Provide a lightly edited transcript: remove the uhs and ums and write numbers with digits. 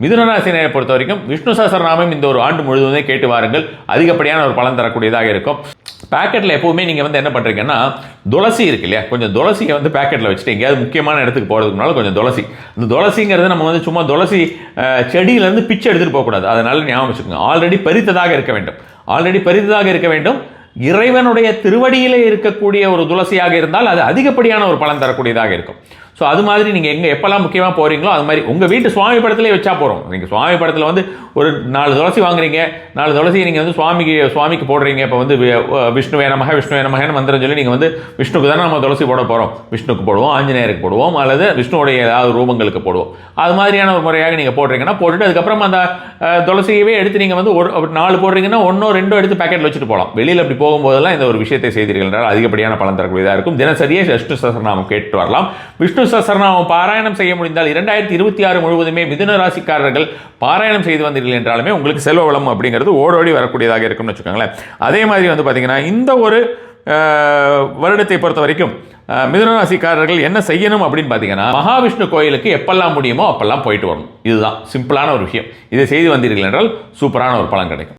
மிதுன ராசினரை பொறுத்த வரைக்கும் விஷ்ணு சஹஸ்ரநாமம் இந்த ஒரு ஆண்டு முழுவதுமே கேட்டு வாருங்கள். அதிகப்படியான ஒரு பலன் தரக்கூடியதாக இருக்கும். பேக்கெட்டில் எப்போவுமே நீங்கள் வந்து என்ன பண்ணுறீங்கன்னா, துளசி இருக்கு இல்லையா, கொஞ்சம் துளசியை வந்து பேக்கெட்டில் வச்சுட்டு எங்கேயாவது முக்கியமான இடத்துக்கு போகிறதுக்கு முன்னால் கொஞ்சம் துளசி. இந்த துளசிங்கிறது நம்ம வந்து சும்மா துளசி செடியிலேருந்து பிச்சை எடுத்துகிட்டு போகக்கூடாது. அதனால ஞாபகம் வச்சுக்கோங்க. ஆல்ரெடி பறித்ததாக இருக்க வேண்டும். இறைவனுடைய திருவடியிலே இருக்கக்கூடிய ஒரு துளசியாக இருந்தால் அது அதிகப்படியான ஒரு பலன் தரக்கூடியதாக இருக்கும். ஸோ அது மாதிரி நீங்கள் எப்போல்லாம் முக்கியமாக போகிறீங்களோ அது மாதிரி உங்கள் வீட்டு சுவாமி படத்திலே வச்சா போகிறோம். நீங்கள் சுவாமி படத்தில் வந்து ஒரு 4 துளசி வாங்குறீங்க, 4 துளசியை நீங்கள் வந்து சுவாமிக்கு போடுறீங்க. இப்போ வந்து விஷ்ணுவே நமகன்னு மந்திரம் சொல்லி நீங்கள் வந்து விஷ்ணுக்கு தானே நம்ம துளசி போட போகிறோம். விஷ்ணுக்கு போடுவோம், ஆஞ்சநேயருக்கு போடுவோம், அல்லது விஷ்ணுவுடைய ஏதாவது ரூபங்களுக்கு போடுவோம். அது மாதிரியான ஒரு முறையாக நீங்கள் போடுறீங்கன்னா போட்டுட்டு அதுக்கப்புறம் அந்த துளசியவே எடுத்து நீங்கள் வந்து ஒரு 4 போடுறீங்கன்னா 1 2 எடுத்து பேக்கெட்டில் வச்சுட்டு போகலாம். வெளியில் அப்படி போகும்போதெல்லாம் இந்த ஒரு விஷயத்தை செய்தீர்கள் என்றால் அதிகப்படியான பலன் தரக்கூடியதாக இருக்கும். தினசரியே விஷ்ணு சஹஸ்ரநாமம் கேட்டு வரலாம். விஷ்ணு சஹஸ்ரநாமம் பாராயணம் செய்ய முடிந்தால் 2026 முழுவதுமே மிதுன ராசிக்காரர்கள் பாராயணம் செய்து வந்தீர்கள் என்றாலுமே உங்களுக்கு செல்வ வளம் அப்படிங்கிறது ஓடோடி வரக்கூடியதாக இருக்கும்னு வச்சுக்கோங்களேன். அதே மாதிரி வந்து பார்த்தீங்கன்னா இந்த ஒரு வருடத்தை பொறுத்த வரைக்கும் மிதுன ராசிக்காரர்கள் என்ன செய்யணும் அப்படின்னு பார்த்தீங்கன்னா, மகாவிஷ்ணு கோயிலுக்கு எப்பெல்லாம் முடியுமோ அப்பெல்லாம் போயிட்டு வரணும். இதுதான் சிம்பிளான ஒரு விஷயம். இதை செய்து வந்தீர்கள் என்றால் சூப்பரான ஒரு பலன் கிடைக்கும்.